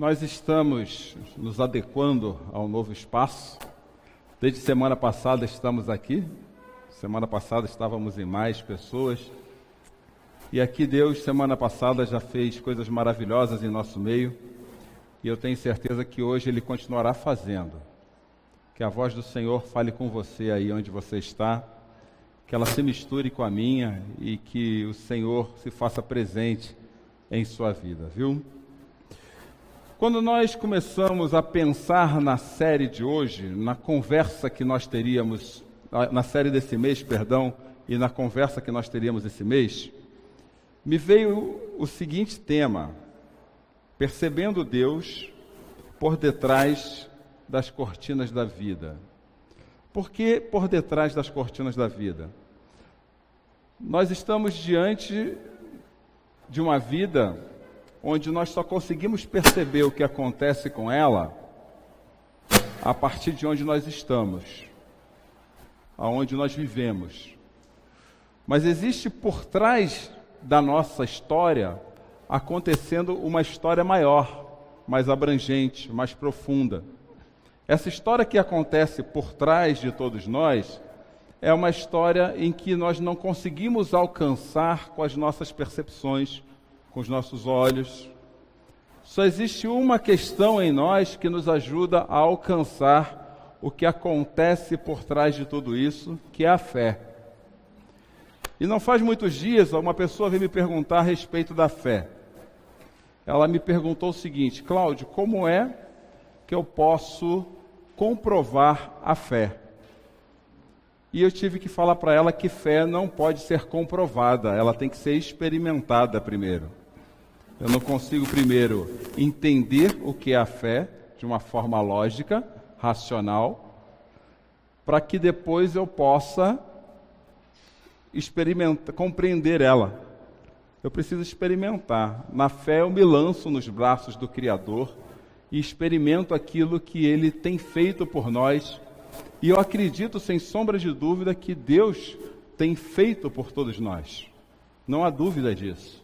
Nós estamos nos adequando ao novo espaço. Desde semana passada estamos aqui. Semana passada estávamos em mais pessoas. E aqui Deus, semana passada, já fez coisas maravilhosas em nosso meio. E eu tenho certeza que hoje Ele continuará fazendo. Que a voz do Senhor fale com você aí onde você está. Que ela se misture com a minha e que o Senhor se faça presente em sua vida, viu? Quando nós começamos a pensar na série de hoje, na conversa que nós teríamos, na série desse mês, e na conversa que nós teríamos esse mês, me veio o seguinte tema: percebendo Deus por detrás das cortinas da vida. Por que por detrás das cortinas da vida? Nós estamos diante de uma vida onde nós só conseguimos perceber o que acontece com ela a partir de onde nós estamos, aonde nós vivemos. Mas existe por trás da nossa história acontecendo uma história maior, mais abrangente, mais profunda. Essa história que acontece por trás de todos nós é uma história em que nós não conseguimos alcançar com as nossas percepções, com os nossos olhos. Só existe uma questão em nós que nos ajuda a alcançar o que acontece por trás de tudo isso, que é a fé. E não faz muitos dias, uma pessoa veio me perguntar a respeito da fé. Ela me perguntou o seguinte: Cláudio, como é que eu posso comprovar a fé? E eu tive que falar para ela que fé não pode ser comprovada, ela tem que ser experimentada primeiro. Eu não consigo primeiro entender o que é a fé de uma forma lógica, racional, para que depois eu possa compreender ela. Eu preciso experimentar. Na fé eu me lanço nos braços do Criador e experimento aquilo que Ele tem feito por nós. E eu acredito, sem sombra de dúvida, que Deus tem feito por todos nós. Não há dúvida disso.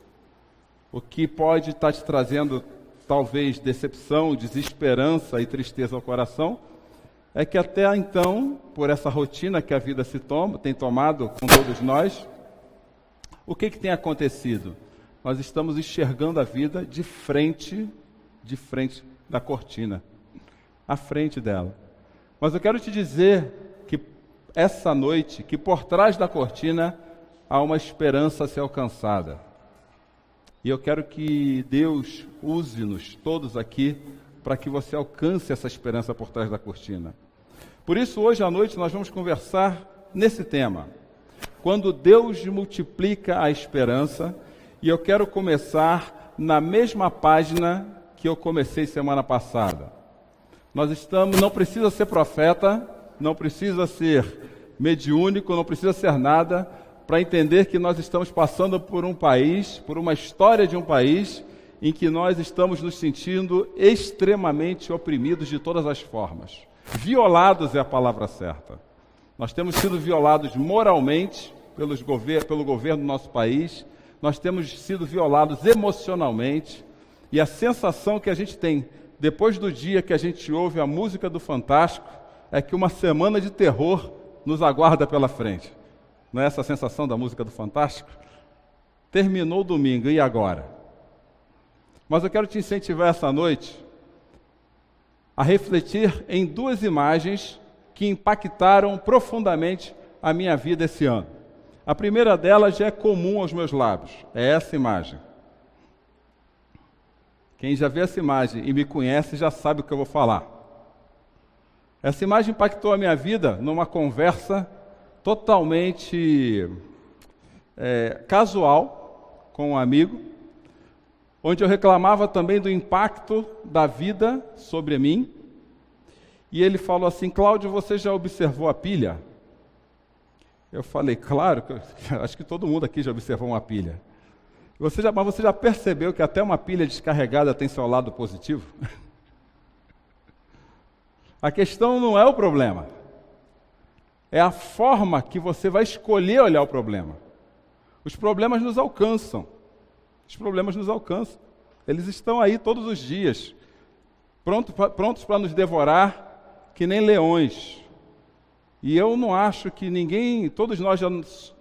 O que pode estar te trazendo, talvez, decepção, desesperança e tristeza ao coração, é que até então, por essa rotina que a vida tem tomado com todos nós, o que tem acontecido? Nós estamos enxergando a vida de frente da cortina, à frente dela. Mas eu quero te dizer que essa noite, que por trás da cortina há uma esperança a ser alcançada. E eu quero que Deus use-nos todos aqui para que você alcance essa esperança por trás da cortina. Por isso, hoje à noite nós vamos conversar nesse tema. Quando Deus multiplica a esperança, e eu quero começar na mesma página que eu comecei semana passada. Não precisa ser profeta, não precisa ser mediúnico, não precisa ser nada, para entender que nós estamos passando por um país, por uma história de um país, em que nós estamos nos sentindo extremamente oprimidos de todas as formas. Violados é a palavra certa. Nós temos sido violados moralmente pelo governo do nosso país, nós temos sido violados emocionalmente, e a sensação que a gente tem depois do dia que a gente ouve a música do Fantástico, é que uma semana de terror nos aguarda pela frente. Não é essa a sensação da música do Fantástico? Terminou o domingo, e agora? Mas eu quero te incentivar essa noite a refletir em duas imagens que impactaram profundamente a minha vida esse ano. A primeira delas já é comum aos meus lábios, é essa imagem. Quem já vê essa imagem e me conhece já sabe o que eu vou falar. Essa imagem impactou a minha vida numa conversa totalmente casual com um amigo, onde eu reclamava também do impacto da vida sobre mim. E ele falou assim: Cláudio, você já observou a pilha? Eu falei: claro, acho que todo mundo aqui já observou uma pilha. Mas você já percebeu que até uma pilha descarregada tem seu lado positivo? A questão não é o problema. É a forma que você vai escolher olhar o problema. Os problemas nos alcançam. Os problemas nos alcançam. Eles estão aí todos os dias. prontos para nos devorar que nem leões. E eu não acho que todos nós já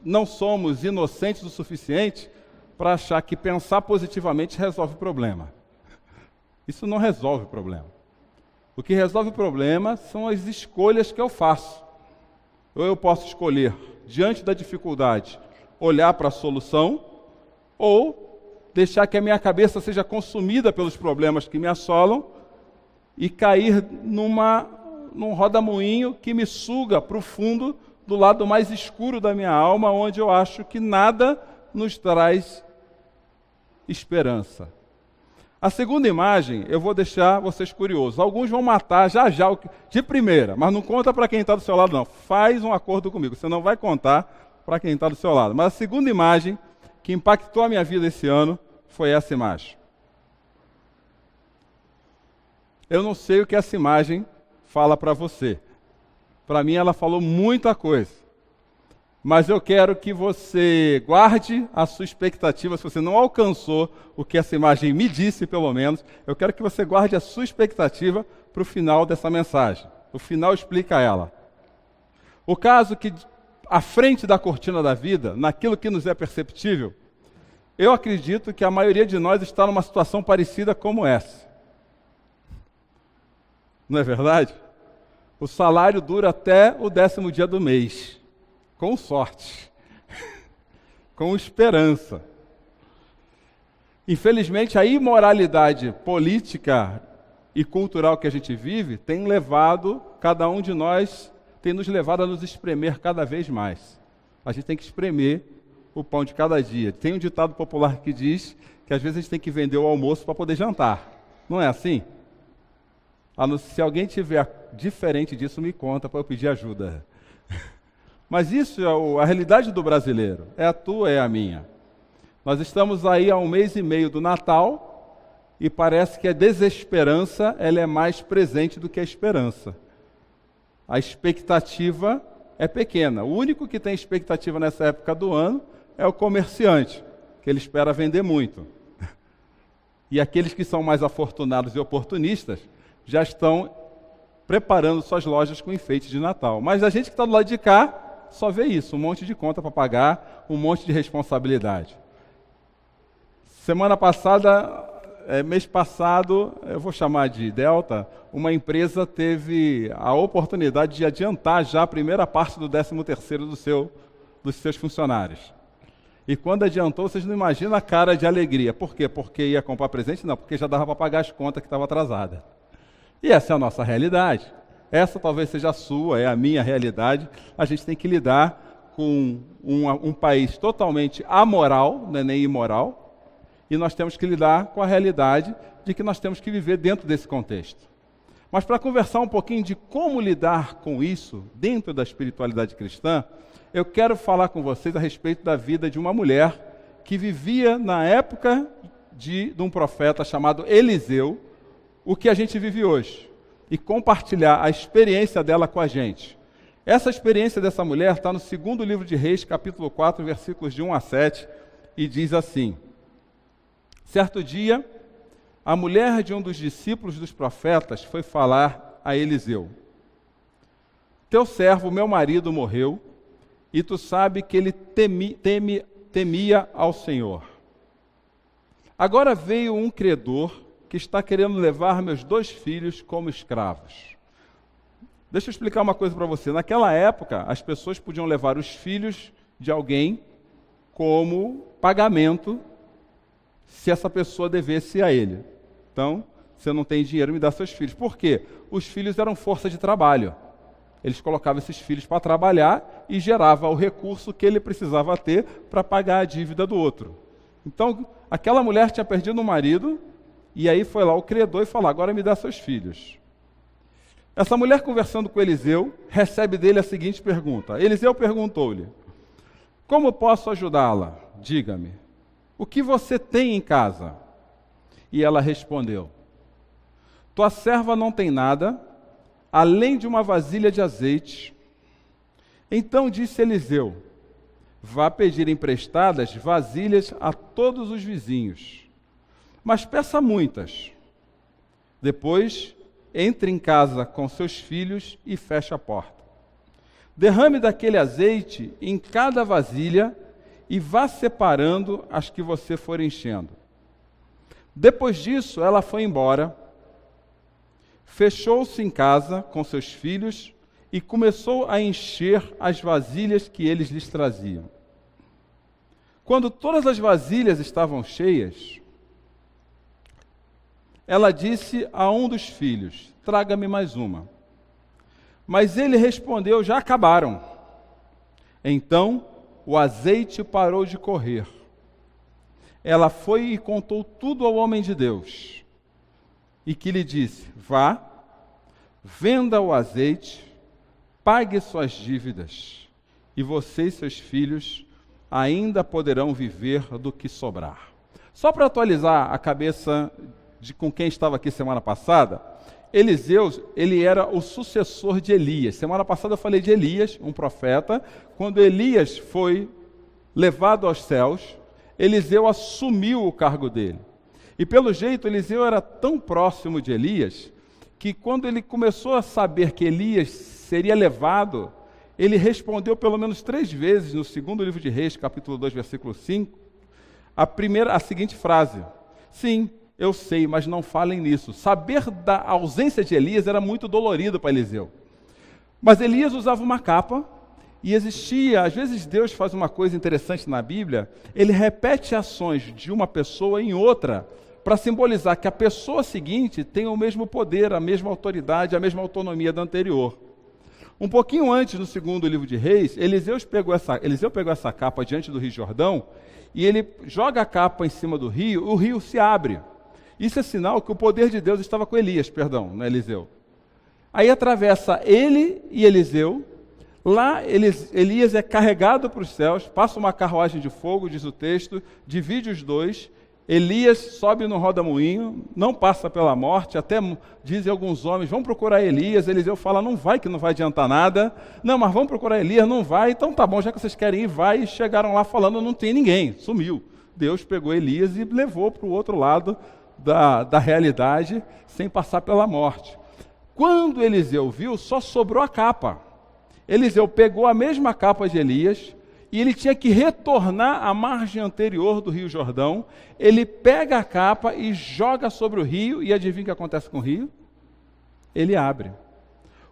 não somos inocentes o suficiente para achar que pensar positivamente resolve o problema. Isso não resolve o problema. O que resolve o problema são as escolhas que eu faço. Ou eu posso escolher, diante da dificuldade, olhar para a solução, ou deixar que a minha cabeça seja consumida pelos problemas que me assolam e cair num rodamuinho que me suga para o fundo do lado mais escuro da minha alma, onde eu acho que nada nos traz esperança. A segunda imagem, eu vou deixar vocês curiosos. Alguns vão matar já de primeira, mas não conta para quem está do seu lado, não. Faz um acordo comigo, você não vai contar para quem está do seu lado. Mas a segunda imagem que impactou a minha vida esse ano foi essa imagem. Eu não sei o que essa imagem fala para você. Para mim ela falou muita coisa. Mas eu quero que você guarde a sua expectativa, se você não alcançou o que essa imagem me disse, pelo menos, eu quero que você guarde a sua expectativa para o final dessa mensagem. O final explica ela. O caso que, à frente da cortina da vida, naquilo que nos é perceptível, eu acredito que a maioria de nós está numa situação parecida como essa. Não é verdade? O salário dura até o 10º dia do mês. Com sorte, com esperança. Infelizmente, a imoralidade política e cultural que a gente vive tem levado, cada um de nós, tem nos levado a nos espremer cada vez mais. A gente tem que espremer o pão de cada dia. Tem um ditado popular que diz que às vezes a gente tem que vender o almoço para poder jantar. Não é assim? Se alguém tiver diferente disso, me conta para eu pedir ajuda. Mas isso é a realidade do brasileiro, é a tua, é a minha. Nós estamos aí há 1 mês e meio do Natal e parece que a desesperança ela é mais presente do que a esperança. A expectativa é pequena. O único que tem expectativa nessa época do ano é o comerciante, que ele espera vender muito. E aqueles que são mais afortunados e oportunistas já estão preparando suas lojas com enfeite de Natal. Mas a gente que está do lado de cá só vê isso, um monte de conta para pagar, um monte de responsabilidade. Mês passado, eu vou chamar de Delta, uma empresa teve a oportunidade de adiantar já a primeira parte do 13º dos seus funcionários. E quando adiantou, vocês não imaginam a cara de alegria. Por quê? Porque ia comprar presente? Não, porque já dava para pagar as contas que estavam atrasadas. E essa é a nossa realidade. Essa talvez seja a sua, é a minha realidade. A gente tem que lidar com um país totalmente amoral, não é nem imoral, e nós temos que lidar com a realidade de que nós temos que viver dentro desse contexto. Mas para conversar um pouquinho de como lidar com isso dentro da espiritualidade cristã, eu quero falar com vocês a respeito da vida de uma mulher que vivia na época de um profeta chamado Eliseu, o que a gente vive hoje, e compartilhar a experiência dela com a gente. Essa experiência dessa mulher está no 2º livro de Reis, capítulo 4, versículos de 1 a 7, e diz assim: certo dia, a mulher de um dos discípulos dos profetas foi falar a Eliseu: teu servo, meu marido, morreu, e tu sabe que ele temia ao Senhor. Agora veio um credor que está querendo levar meus 2 filhos como escravos. Deixa eu explicar uma coisa para você. Naquela época, as pessoas podiam levar os filhos de alguém como pagamento se essa pessoa devesse a ele. Então, você não tem dinheiro, me dá seus filhos. Por quê? Os filhos eram força de trabalho. Eles colocavam esses filhos para trabalhar e gerava o recurso que ele precisava ter para pagar a dívida do outro. Então, aquela mulher tinha perdido um marido, e aí foi lá o credor e falou: agora me dá seus filhos. Essa mulher, conversando com Eliseu, recebe dele a seguinte pergunta. Eliseu perguntou-lhe: como posso ajudá-la? Diga-me, o que você tem em casa? E ela respondeu: tua serva não tem nada, além de uma vasilha de azeite. Então disse Eliseu: vá pedir emprestadas vasilhas a todos os vizinhos, mas peça muitas. Depois, entre em casa com seus filhos e feche a porta. Derrame daquele azeite em cada vasilha e vá separando as que você for enchendo. Depois disso, ela foi embora, fechou-se em casa com seus filhos e começou a encher as vasilhas que eles lhes traziam. Quando todas as vasilhas estavam cheias, ela disse a um dos filhos: traga-me mais uma. Mas ele respondeu: já acabaram. Então o azeite parou de correr. Ela foi e contou tudo ao homem de Deus, e que lhe disse: vá, venda o azeite, pague suas dívidas, e você e seus filhos ainda poderão viver do que sobrar. Só para atualizar a cabeça de com quem estava aqui semana passada, Eliseu, ele era o sucessor de Elias. Semana passada eu falei de Elias, um profeta. Quando Elias foi levado aos céus, Eliseu assumiu o cargo dele. E pelo jeito, Eliseu era tão próximo de Elias, que quando ele começou a saber que Elias seria levado, ele respondeu pelo menos 3 vezes no segundo livro de Reis, capítulo 2, versículo 5, a seguinte frase: sim, eu sei, mas não falem nisso. Saber da ausência de Elias era muito dolorido para Eliseu. Mas Elias usava uma capa e existia, às vezes Deus faz uma coisa interessante na Bíblia, ele repete ações de uma pessoa em outra, para simbolizar que a pessoa seguinte tem o mesmo poder, a mesma autoridade, a mesma autonomia da anterior. Um pouquinho antes, no segundo livro de Reis, Eliseu pegou essa capa diante do Rio Jordão e ele joga a capa em cima do rio, o rio se abre. Isso é sinal que o poder de Deus estava com Elias, não é Eliseu. Aí atravessa ele e Eliseu, lá Elias é carregado para os céus, passa uma carruagem de fogo, diz o texto, divide os dois, Elias sobe no roda-moinho, não passa pela morte, até dizem alguns homens: vamos procurar Elias. Eliseu fala: não vai, que não vai adiantar nada. Não, mas vamos procurar Elias, não vai. Então tá bom, já que vocês querem ir, vai. E chegaram lá falando: não tem ninguém, sumiu. Deus pegou Elias e levou para o outro lado da realidade, sem passar pela morte. Quando Eliseu viu, só sobrou a capa. Eliseu pegou a mesma capa de Elias, e ele tinha que retornar à margem anterior do Rio Jordão. Ele pega a capa e joga sobre o rio, e adivinha o que acontece com o rio? Ele abre.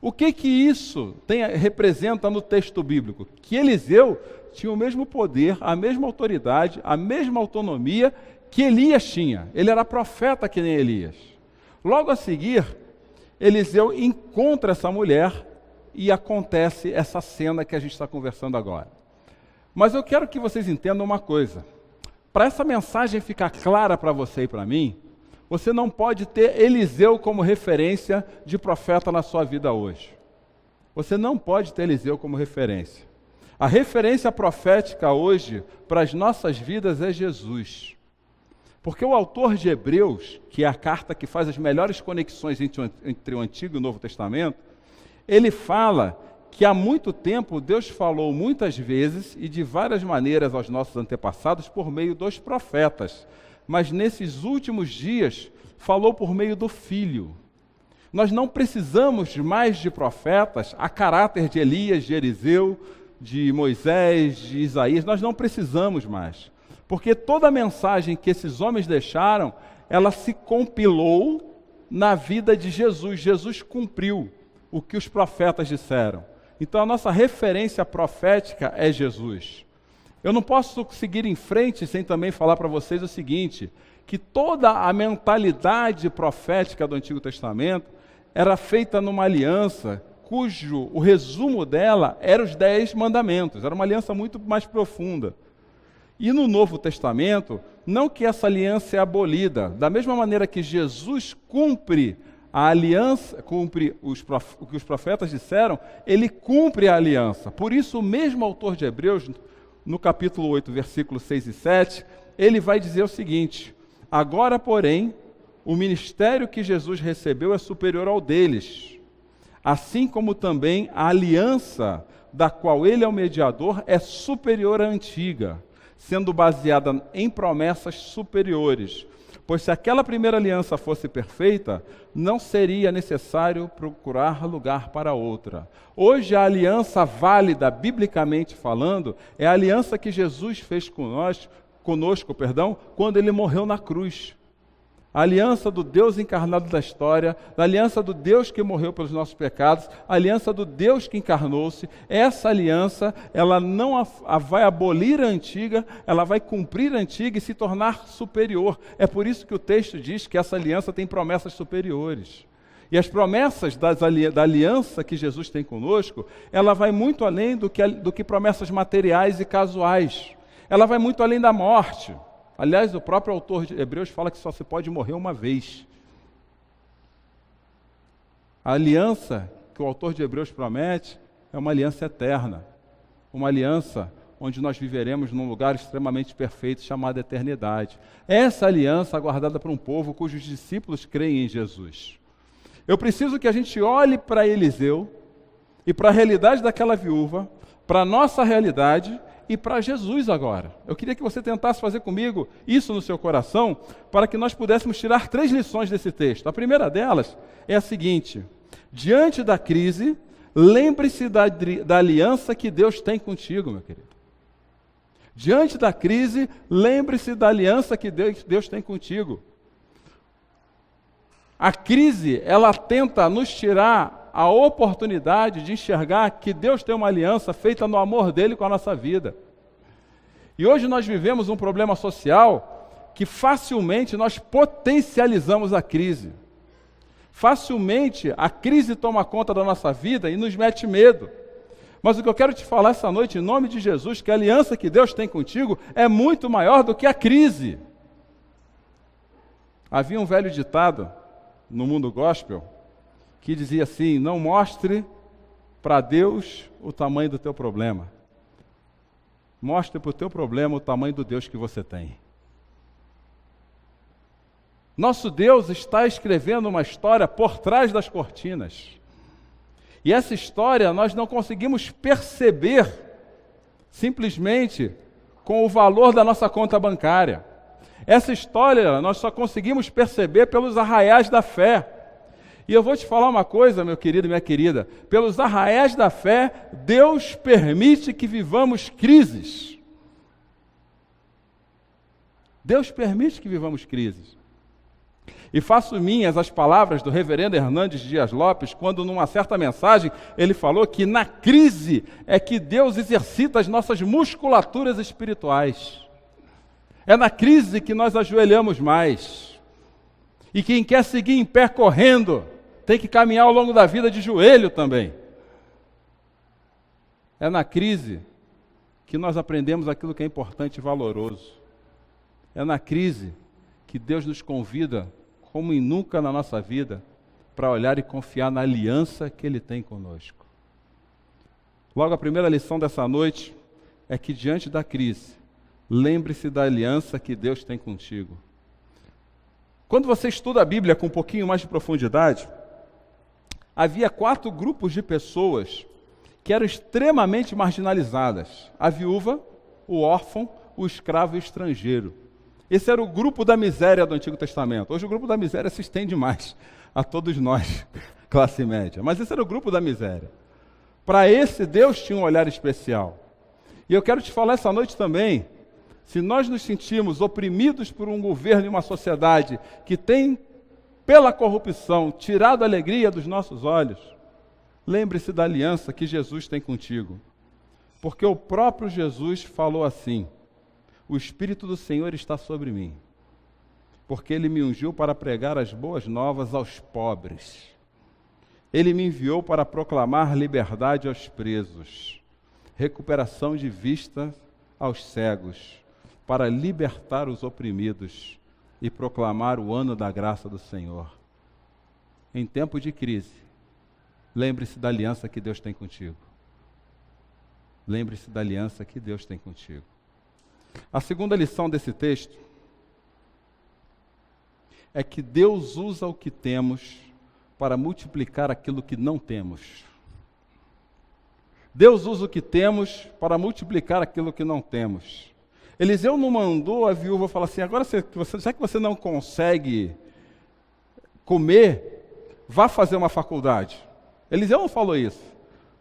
O que isso representa no texto bíblico? Que Eliseu tinha o mesmo poder, a mesma autoridade, a mesma autonomia que Elias tinha. Ele era profeta que nem Elias. Logo a seguir, Eliseu encontra essa mulher e acontece essa cena que a gente está conversando agora. Mas eu quero que vocês entendam uma coisa. Para essa mensagem ficar clara para você e para mim, você não pode ter Eliseu como referência de profeta na sua vida hoje. Você não pode ter Eliseu como referência. A referência profética hoje para as nossas vidas é Jesus. Porque o autor de Hebreus, que é a carta que faz as melhores conexões entre o Antigo e o Novo Testamento, ele fala que há muito tempo Deus falou muitas vezes e de várias maneiras aos nossos antepassados por meio dos profetas, mas nesses últimos dias falou por meio do Filho. Nós não precisamos mais de profetas a caráter de Elias, de Eliseu, de Moisés, de Isaías. Nós não precisamos mais, porque toda a mensagem que esses homens deixaram, ela se compilou na vida de Jesus. Jesus cumpriu o que os profetas disseram. Então a nossa referência profética é Jesus. Eu não posso seguir em frente sem também falar para vocês o seguinte, que toda a mentalidade profética do Antigo Testamento era feita numa aliança cujo o resumo dela era os 10 mandamentos. Era uma aliança muito mais profunda. E no Novo Testamento, não que essa aliança é abolida, da mesma maneira que Jesus cumpre a aliança, cumpre o que os profetas disseram, ele cumpre a aliança. Por isso, o mesmo autor de Hebreus, no capítulo 8, versículos 6 e 7, ele vai dizer o seguinte: agora, porém, o ministério que Jesus recebeu é superior ao deles, assim como também a aliança da qual ele é o mediador é superior à antiga, sendo baseada em promessas superiores. Pois se aquela primeira aliança fosse perfeita, não seria necessário procurar lugar para outra. Hoje a aliança válida, biblicamente falando, é a aliança que Jesus fez conosco, quando ele morreu na cruz. A aliança do Deus encarnado da história, a aliança do Deus que morreu pelos nossos pecados, a aliança do Deus que encarnou-se. Essa aliança, ela não vai abolir a antiga, ela vai cumprir a antiga e se tornar superior. É por isso que o texto diz que essa aliança tem promessas superiores. E as promessas da aliança que Jesus tem conosco, ela vai muito além do que promessas materiais e casuais. Ela vai muito além da morte. Aliás, o próprio autor de Hebreus fala que só se pode morrer uma vez. A aliança que o autor de Hebreus promete é uma aliança eterna. Uma aliança onde nós viveremos num lugar extremamente perfeito chamado eternidade. Essa aliança aguardada por um povo cujos discípulos creem em Jesus. Eu preciso que a gente olhe para Eliseu e para a realidade daquela viúva, para a nossa realidade e para Jesus agora. Eu queria que você tentasse fazer comigo isso no seu coração, para que nós pudéssemos tirar 3 lições desse texto. A primeira delas é a seguinte: diante da crise, lembre-se da aliança que Deus tem contigo, meu querido. Diante da crise, lembre-se da aliança que Deus tem contigo. A crise, ela tenta nos tirar a oportunidade de enxergar que Deus tem uma aliança feita no amor dele com a nossa vida. E hoje nós vivemos um problema social que facilmente nós potencializamos a crise. Facilmente a crise toma conta da nossa vida e nos mete medo. Mas o que eu quero te falar essa noite, em nome de Jesus, que a aliança que Deus tem contigo é muito maior do que a crise. Havia um velho ditado no mundo gospel que dizia assim: não mostre para Deus o tamanho do teu problema. Mostre para o teu problema o tamanho do Deus que você tem. Nosso Deus está escrevendo uma história por trás das cortinas. E essa história nós não conseguimos perceber simplesmente com o valor da nossa conta bancária. Essa história nós só conseguimos perceber pelos arraiais da fé. E eu vou te falar uma coisa, meu querido e minha querida: pelos arraiais da fé, Deus permite que vivamos crises. Deus permite que vivamos crises. E faço minhas as palavras do reverendo Hernandes Dias Lopes, quando numa certa mensagem ele falou que na crise é que Deus exercita as nossas musculaturas espirituais. É na crise que nós ajoelhamos mais. E quem quer seguir em pé correndo, tem que caminhar ao longo da vida de joelho também. É na crise que nós aprendemos aquilo que é importante e valoroso. É na crise que Deus nos convida, como em nunca na nossa vida, para olhar e confiar na aliança que Ele tem conosco. Logo, a primeira lição dessa noite é que diante da crise, lembre-se da aliança que Deus tem contigo. Quando você estuda a Bíblia com um pouquinho mais de profundidade, havia 4 grupos de pessoas que eram extremamente marginalizadas: a viúva, o órfão, o escravo e o estrangeiro. Esse era o grupo da miséria do Antigo Testamento. Hoje o grupo da miséria se estende mais a todos nós, classe média. Mas esse era o grupo da miséria. Para esse, Deus tinha um olhar especial. E eu quero te falar essa noite também: se nós nos sentimos oprimidos por um governo e uma sociedade que tem, pela corrupção, tirado a alegria dos nossos olhos, lembre-se da aliança que Jesus tem contigo. Porque o próprio Jesus falou assim: o Espírito do Senhor está sobre mim, porque Ele me ungiu para pregar as boas novas aos pobres. Ele me enviou para proclamar liberdade aos presos, recuperação de vista aos cegos, para libertar os oprimidos e proclamar o ano da graça do Senhor. Em tempo de crise, lembre-se da aliança que Deus tem contigo. Lembre-se da aliança que Deus tem contigo. A segunda lição desse texto é que Deus usa o que temos para multiplicar aquilo que não temos. Deus usa o que temos para multiplicar aquilo que não temos. Eliseu não mandou a viúva falar assim, agora já que você não consegue comer, vá fazer uma faculdade. Eliseu não falou isso.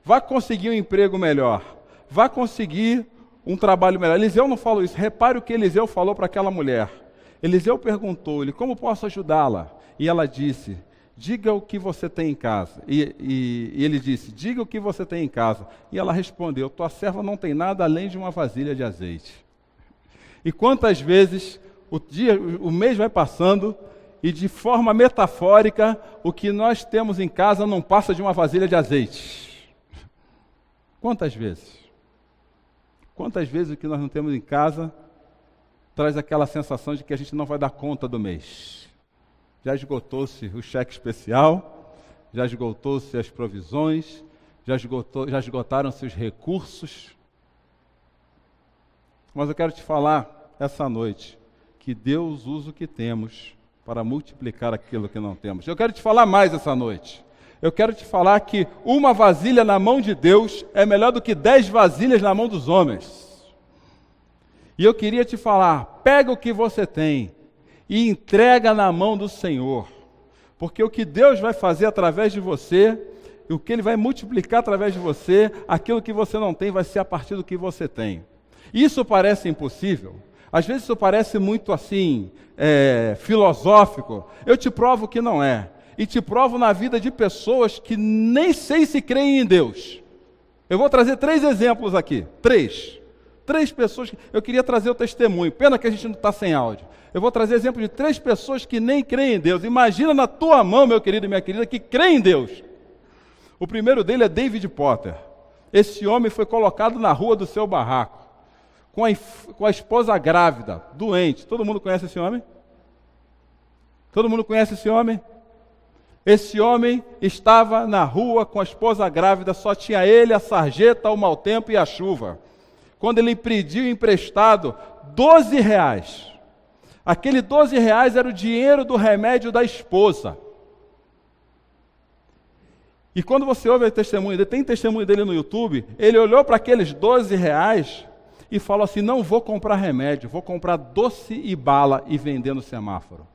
Vá conseguir um emprego melhor. Vá conseguir um trabalho melhor. Eliseu não falou isso. Repare o que Eliseu falou para aquela mulher. Eliseu perguntou-lhe, como posso ajudá-la? E ela disse, diga o que você tem em casa. E ele disse, diga o que você tem em casa. E ela respondeu, tua serva não tem nada além de uma vasilha de azeite. E quantas vezes o mês vai passando e de forma metafórica o que nós temos em casa não passa de uma vasilha de azeite. Quantas vezes? Quantas vezes o que nós não temos em casa traz aquela sensação de que a gente não vai dar conta do mês? Já esgotou-se o cheque especial, já esgotou-se as provisões, já esgotaram-se os recursos. Mas eu quero te falar essa noite que Deus usa o que temos para multiplicar aquilo que não temos. Eu quero te falar mais essa noite. Eu quero te falar que uma vasilha na mão de Deus é melhor do que 10 vasilhas na mão dos homens. E eu queria te falar, pega o que você tem e entrega na mão do Senhor. Porque o que Deus vai fazer através de você, o que Ele vai multiplicar através de você, aquilo que você não tem vai ser a partir do que você tem. Isso parece impossível. Às vezes isso parece muito assim, filosófico. Eu te provo que não é. E te provo na vida de pessoas que nem sei se creem em Deus. Eu vou trazer 3 exemplos aqui. 3 pessoas. Eu queria trazer o testemunho. Pena que a gente não está sem áudio. Eu vou trazer exemplo de 3 pessoas que nem creem em Deus. Imagina na tua mão, meu querido e minha querida, que crê em Deus. O primeiro dele é David Potter. Esse homem foi colocado na rua do seu barraco, com a esposa grávida, doente. Todo mundo conhece esse homem? Todo mundo conhece esse homem? Esse homem estava na rua com a esposa grávida, só tinha ele, a sarjeta, o mau tempo e a chuva. Quando ele pediu emprestado R$12, aquele R$12 era o dinheiro do remédio da esposa. E quando você ouve o testemunho dele, tem testemunho dele no YouTube, ele olhou para aqueles R$12 e falou assim, não vou comprar remédio, vou comprar doce e bala e vender no semáforo.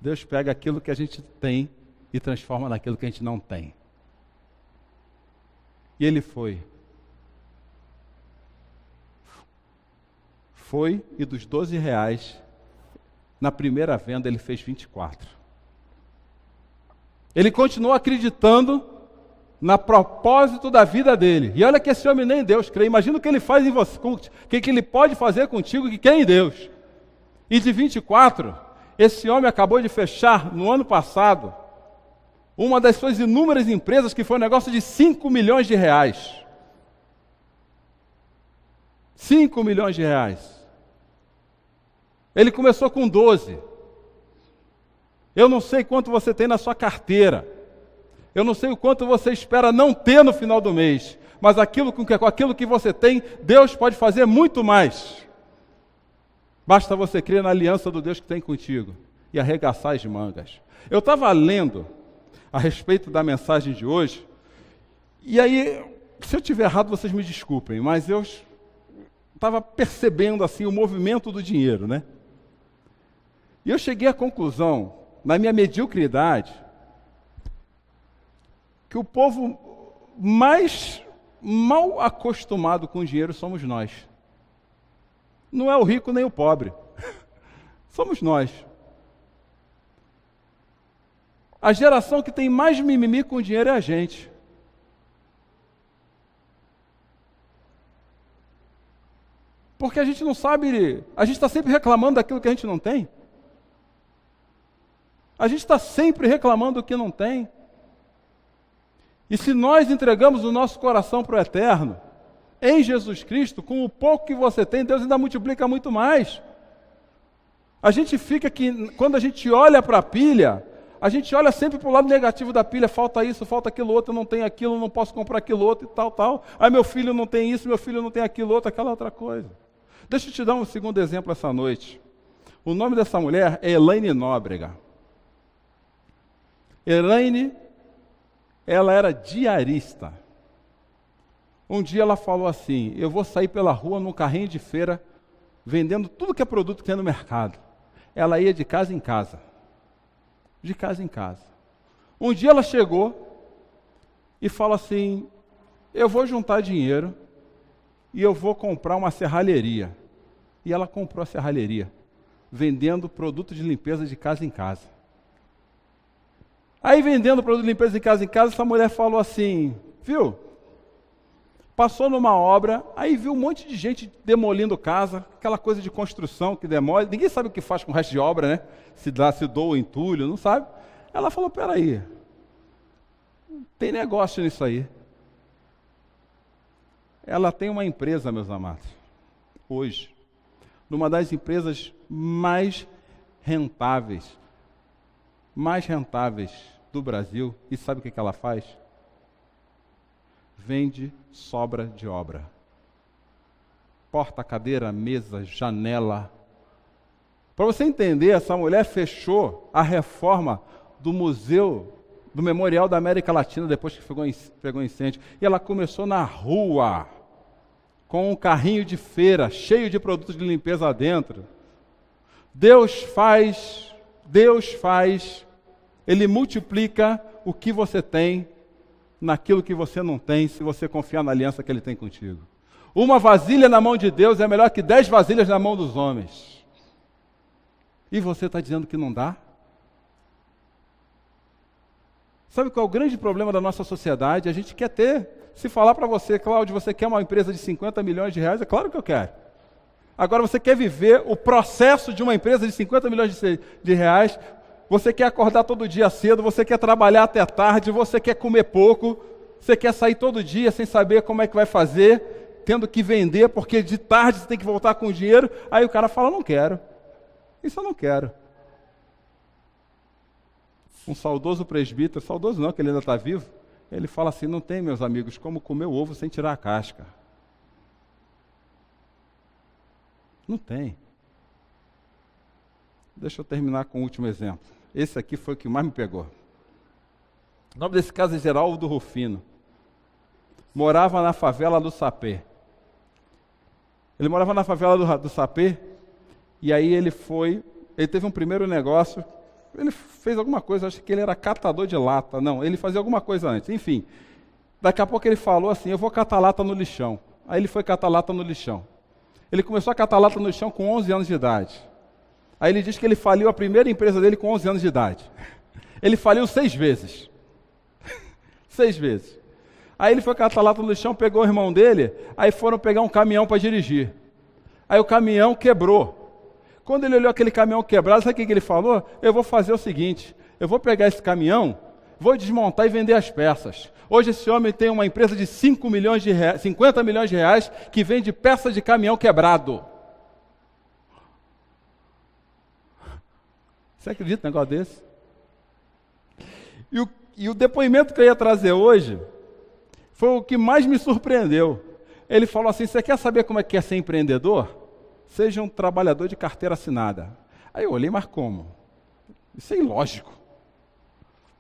Deus pega aquilo que a gente tem e transforma naquilo que a gente não tem. E ele foi. Foi e dos R$12, na primeira venda ele fez 24. Ele continuou acreditando na propósito da vida dele. E olha que esse homem nem em Deus crê. Imagina o que ele faz em você, o que ele pode fazer contigo que crê em Deus. E de 24, esse homem acabou de fechar, no ano passado, uma das suas inúmeras empresas, que foi um negócio de R$5 milhões. 5 milhões de reais. Ele começou com 12. Eu não sei quanto você tem na sua carteira. Eu não sei o quanto você espera não ter no final do mês. Mas com aquilo que você tem, Deus pode fazer muito mais. Basta você crer na aliança do Deus que tem contigo e arregaçar as mangas. Eu estava lendo a respeito da mensagem de hoje, e aí, se eu estiver errado, vocês me desculpem, mas eu estava percebendo assim o movimento do dinheiro, né? E eu cheguei à conclusão, na minha mediocridade, que o povo mais mal acostumado com o dinheiro somos nós. Não é o rico nem o pobre. Somos nós. A geração que tem mais mimimi com o dinheiro é a gente. Porque a gente não sabe, a gente está sempre reclamando daquilo que a gente não tem. A gente está sempre reclamando do que não tem. E se nós entregamos o nosso coração para o eterno, em Jesus Cristo, com o pouco que você tem, Deus ainda multiplica muito mais. A gente fica que, quando a gente olha para a pilha, a gente olha sempre para o lado negativo da pilha, falta isso, falta aquilo outro, eu não tenho aquilo, não posso comprar aquilo outro e tal. Aí meu filho não tem isso, meu filho não tem aquilo outro, aquela outra coisa. Deixa eu te dar um segundo exemplo essa noite. O nome dessa mulher é Elaine Nóbrega. Elaine, ela era diarista. Um dia ela falou assim, eu vou sair pela rua num carrinho de feira, vendendo tudo que é produto que tem no mercado. Ela ia de casa em casa. De casa em casa. Um dia ela chegou e falou assim, eu vou juntar dinheiro e eu vou comprar uma serralheria. E ela comprou a serralheria, vendendo produto de limpeza de casa em casa. Aí vendendo produto de limpeza de casa em casa, essa mulher falou assim, viu? Passou numa obra, aí viu um monte de gente demolindo casa, aquela coisa de construção que demole. Ninguém sabe o que faz com o resto de obra, né? Se doa entulho, não sabe. Ela falou, peraí, tem negócio nisso aí. Ela tem uma empresa, meus amados, hoje, numa das empresas mais rentáveis do Brasil. E sabe o que ela faz? Vende sobra de obra. Porta, cadeira, mesa, janela. Para você entender, essa mulher fechou a reforma do museu, do Memorial da América Latina, depois que pegou incêndio. E ela começou na rua, com um carrinho de feira, cheio de produtos de limpeza dentro. Deus faz, Ele multiplica o que você tem naquilo que você não tem, se você confiar na aliança que Ele tem contigo. Uma vasilha na mão de Deus é melhor que 10 vasilhas na mão dos homens. E você está dizendo que não dá? Sabe qual é o grande problema da nossa sociedade? A gente quer ter. Se falar para você, Cláudio, você quer uma empresa de 50 milhões de reais? É claro que eu quero. Agora você quer viver o processo de uma empresa de 50 milhões de reais? Você quer acordar todo dia cedo, você quer trabalhar até tarde, você quer comer pouco, você quer sair todo dia sem saber como é que vai fazer, tendo que vender, porque de tarde você tem que voltar com o dinheiro. Aí o cara fala, não quero. Isso eu não quero. Um saudoso presbítero, saudoso não, que ele ainda está vivo, ele fala assim, não tem, meus amigos, como comer o ovo sem tirar a casca. Não tem. Deixa eu terminar com o último exemplo. Esse aqui foi o que mais me pegou. O nome desse caso é Geraldo Rufino. Morava na favela do Sapé. Ele morava na favela do Sapé, e aí ele teve um primeiro negócio, ele fez alguma coisa, acho que ele era catador de lata. Não, ele fazia alguma coisa antes. Enfim, daqui a pouco ele falou assim, eu vou catar lata no lixão. Aí ele foi catar lata no lixão. Ele começou a catar lata no lixão com 11 anos de idade. Aí ele diz que ele faliu a primeira empresa dele com 11 anos de idade. Ele faliu 6 vezes. 6 vezes. Aí ele foi catar lata no lixão, pegou o irmão dele, aí foram pegar um caminhão para dirigir. Aí o caminhão quebrou. Quando ele olhou aquele caminhão quebrado, sabe o que ele falou? Eu vou fazer o seguinte, eu vou pegar esse caminhão, vou desmontar e vender as peças. Hoje esse homem tem uma empresa de 50 milhões de reais que vende peças de caminhão quebrado. Você acredita num negócio desse? E o depoimento que eu ia trazer hoje foi o que mais me surpreendeu. Ele falou assim, você quer saber como é que é ser empreendedor? Seja um trabalhador de carteira assinada. Aí eu olhei, mas como? Isso é ilógico.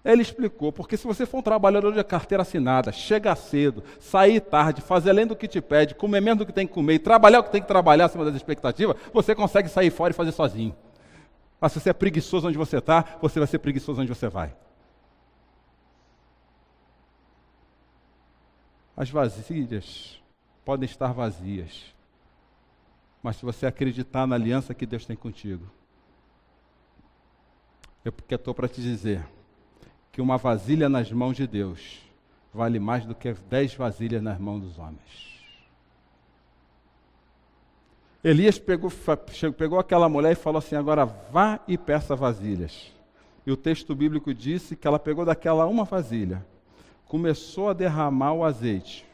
Ele explicou, porque se você for um trabalhador de carteira assinada, chegar cedo, sair tarde, fazer além do que te pede, comer menos do que tem que comer e trabalhar o que tem que trabalhar acima das expectativas, você consegue sair fora e fazer sozinho. Mas se você é preguiçoso onde você está, você vai ser preguiçoso onde você vai. As vasilhas podem estar vazias, mas se você acreditar na aliança que Deus tem contigo, eu estou para te dizer que uma vasilha nas mãos de Deus vale mais do que 10 vasilhas nas mãos dos homens. Elias pegou aquela mulher e falou assim, agora vá e peça vasilhas. E o texto bíblico disse que ela pegou daquela uma vasilha, começou a derramar o azeite.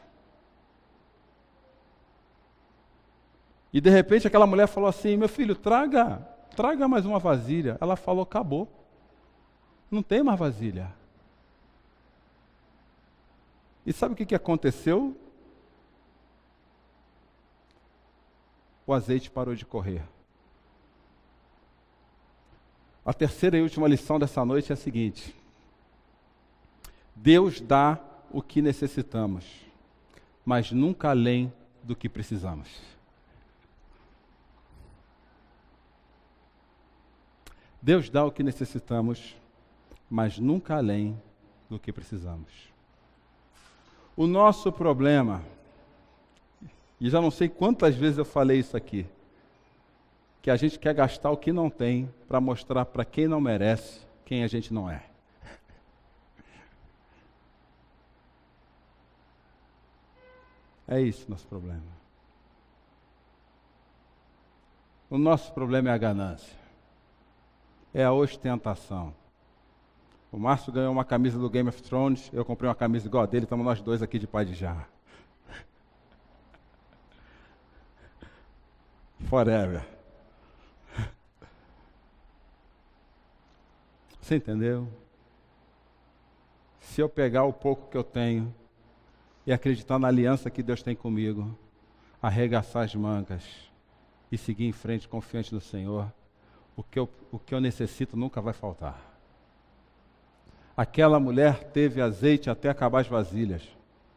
E de repente aquela mulher falou assim, meu filho, traga mais uma vasilha. Ela falou, acabou. Não tem mais vasilha. E sabe o que aconteceu? O azeite parou de correr. A terceira e última lição dessa noite é a seguinte: Deus dá o que necessitamos, mas nunca além do que precisamos. Deus dá o que necessitamos, mas nunca além do que precisamos. O nosso problema, e já não sei quantas vezes eu falei isso aqui, que a gente quer gastar o que não tem para mostrar para quem não merece quem a gente não é. É isso o nosso problema. O nosso problema é a ganância. É a ostentação. O Márcio ganhou uma camisa do Game of Thrones, eu comprei uma camisa igual a dele, estamos nós dois aqui de pai de jarra. Forever. Você entendeu? Se eu pegar o pouco que eu tenho e acreditar na aliança que Deus tem comigo, arregaçar as mangas e seguir em frente confiante no Senhor, o que eu necessito nunca vai faltar. Aquela mulher teve azeite até acabar as vasilhas,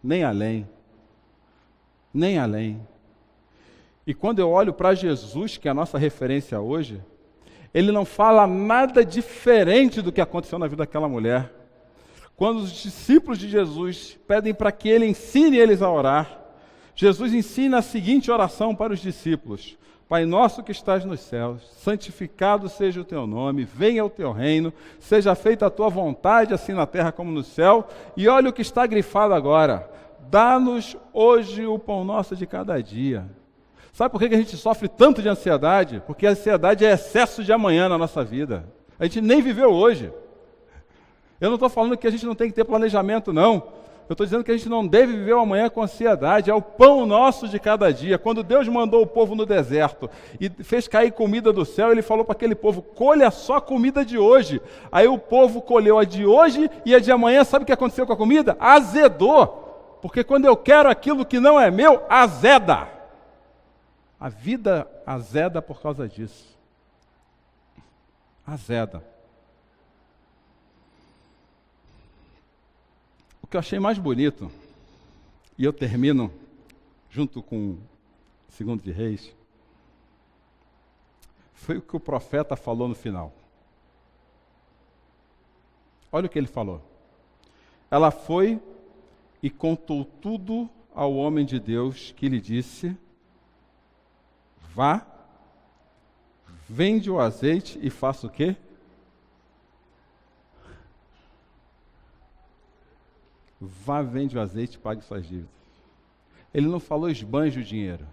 nem além. Nem além. E quando eu olho para Jesus, que é a nossa referência hoje, ele não fala nada diferente do que aconteceu na vida daquela mulher. Quando os discípulos de Jesus pedem para que ele ensine eles a orar, Jesus ensina a seguinte oração para os discípulos: Pai nosso que estás nos céus, santificado seja o teu nome, venha o teu reino, seja feita a tua vontade, assim na terra como no céu. E olha o que está grifado agora: dá-nos hoje o pão nosso de cada dia. Sabe por que a gente sofre tanto de ansiedade? Porque a ansiedade é excesso de amanhã na nossa vida. A gente nem viveu hoje. Eu não estou falando que a gente não tem que ter planejamento, não. Eu estou dizendo que a gente não deve viver o amanhã com ansiedade. É o pão nosso de cada dia. Quando Deus mandou o povo no deserto e fez cair comida do céu, ele falou para aquele povo: colha só a comida de hoje. Aí o povo colheu a de hoje e a de amanhã. Sabe o que aconteceu com a comida? Azedou. Porque quando eu quero aquilo que não é meu, azeda. A vida azeda por causa disso. Azeda. O que eu achei mais bonito, e eu termino junto com 2 de Reis, foi o que o profeta falou no final. Olha o que ele falou. Ela foi e contou tudo ao homem de Deus, que lhe disse: vá, vende o azeite e faça o quê? Vá, vende o azeite e pague suas dívidas. Ele não falou esbanje o dinheiro.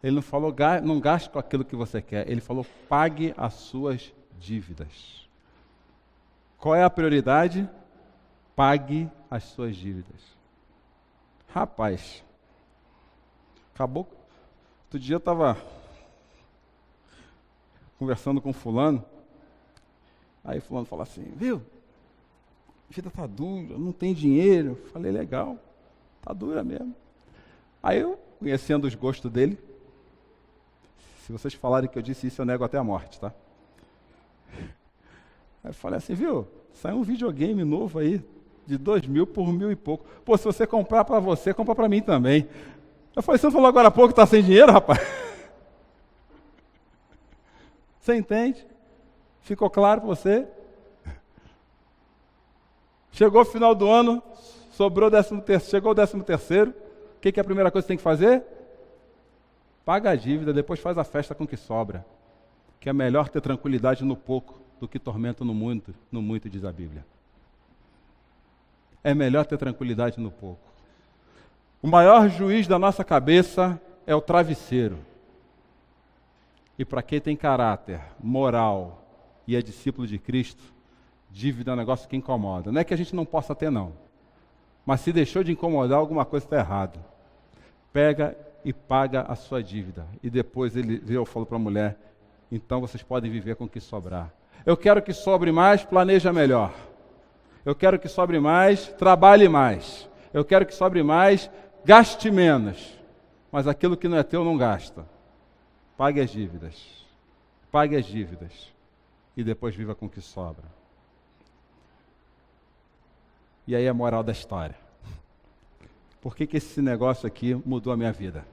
Ele não falou não gaste com aquilo que você quer. Ele falou pague as suas dívidas. Qual é a prioridade? Pague as suas dívidas. Rapaz, acabou. Outro dia eu estava conversando com fulano, aí fulano falou assim: viu, a vida está dura, não tem dinheiro. Eu falei: legal, está dura mesmo. Aí eu, conhecendo os gostos dele, se vocês falarem que eu disse isso, eu nego até a morte, tá? Aí eu falei assim: viu, saiu um videogame novo aí, de 2.000 por 1.000 e pouco. Pô, se você comprar para você, compra para mim também. Eu falei: você não falou agora há pouco que está sem dinheiro, rapaz? Você entende? Ficou claro para você? Chegou o final do ano, sobrou chegou o 13º, o que é a primeira coisa que você tem que fazer? Paga a dívida, depois faz a festa com o que sobra. Que é melhor ter tranquilidade no pouco do que tormento no muito, diz a Bíblia. É melhor ter tranquilidade no pouco. O maior juiz da nossa cabeça é o travesseiro. E para quem tem caráter, moral e é discípulo de Cristo, dívida é um negócio que incomoda. Não é que a gente não possa ter, não. Mas se deixou de incomodar, alguma coisa está errada. Pega e paga a sua dívida. E depois eu falo para a mulher: então vocês podem viver com o que sobrar. Eu quero que sobre mais, planeja melhor. Eu quero que sobre mais, trabalhe mais. Eu quero que sobre mais, gaste menos. Mas aquilo que não é teu, não gasta. Pague as dívidas. Pague as dívidas. E depois viva com o que sobra. E aí a moral da história. por que esse negócio aqui mudou a minha vida.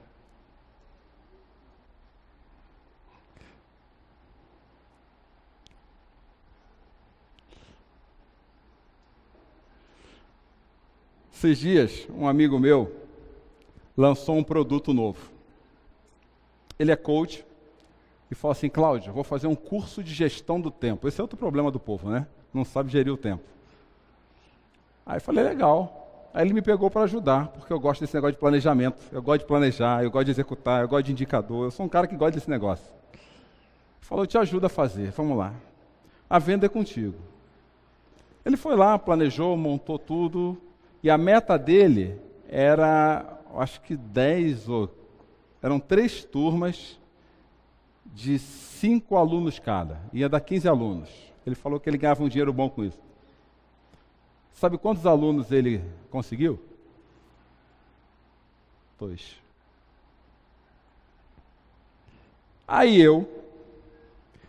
Esses dias, um amigo meu lançou um produto novo. Ele é coach e falou assim: Cláudio, vou fazer um curso de gestão do tempo. Esse é outro problema do povo, né? Não sabe gerir o tempo. Aí eu falei: legal. Aí ele me pegou para ajudar, porque eu gosto desse negócio de planejamento. Eu gosto de planejar, eu gosto de executar, eu gosto de indicador. Eu sou um cara que gosta desse negócio. Ele falou: eu te ajudo a fazer, vamos lá. A venda é contigo. Ele foi lá, planejou, montou tudo. E a meta dele era, acho que 10 ou... Eram 3 turmas de 5 alunos cada. Ia dar 15 alunos. Ele falou que ele ganhava um dinheiro bom com isso. Sabe quantos alunos ele conseguiu? 2. Aí eu,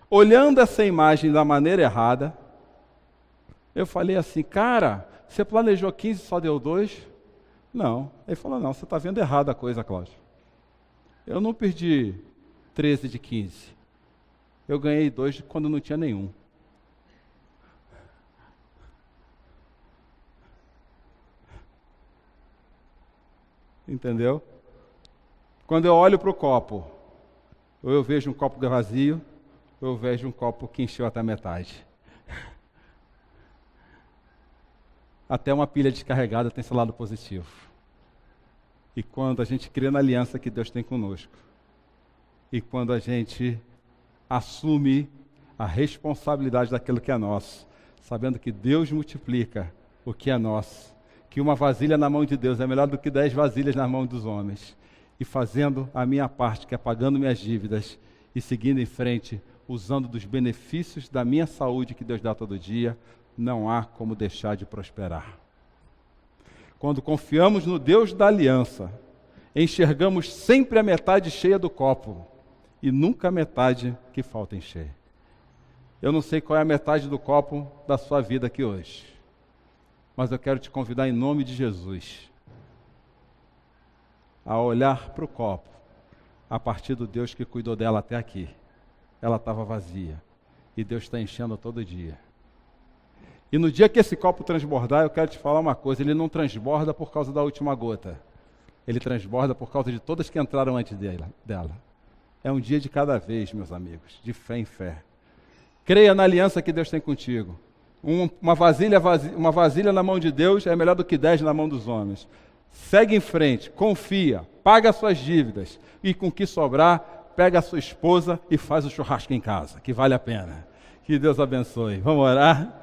olhando essa imagem da maneira errada, eu falei assim: cara, você planejou 15 e só deu 2? Não. Ele falou: não, você está vendo errado a coisa, Cláudio. Eu não perdi 13 de 15. Eu ganhei 2 quando não tinha nenhum. Entendeu? Quando eu olho para o copo, ou eu vejo um copo vazio, ou eu vejo um copo que encheu até a metade. Até uma pilha descarregada tem seu lado positivo. E quando a gente crê na aliança que Deus tem conosco, e quando a gente assume a responsabilidade daquilo que é nosso, sabendo que Deus multiplica o que é nosso, que uma vasilha na mão de Deus é melhor do que 10 vasilhas na mão dos homens, e fazendo a minha parte, que é pagando minhas dívidas, e seguindo em frente, usando dos benefícios da minha saúde que Deus dá todo dia, não há como deixar de prosperar. Quando confiamos no Deus da aliança, enxergamos sempre a metade cheia do copo e nunca a metade que falta encher. Eu não sei qual é a metade do copo da sua vida aqui hoje, mas eu quero te convidar em nome de Jesus a olhar para o copo a partir do Deus que cuidou dela até aqui. Ela estava vazia e Deus está enchendo todo dia. E no dia que esse copo transbordar, eu quero te falar uma coisa: ele não transborda por causa da última gota. Ele transborda por causa de todas que entraram antes dela. É um dia de cada vez, meus amigos, de fé em fé. Creia na aliança que Deus tem contigo. Uma vasilha na mão de Deus é melhor do que 10 na mão dos homens. Segue em frente, confia, paga as suas dívidas e com o que sobrar, pega a sua esposa e faz o churrasco em casa, que vale a pena. Que Deus abençoe. Vamos orar?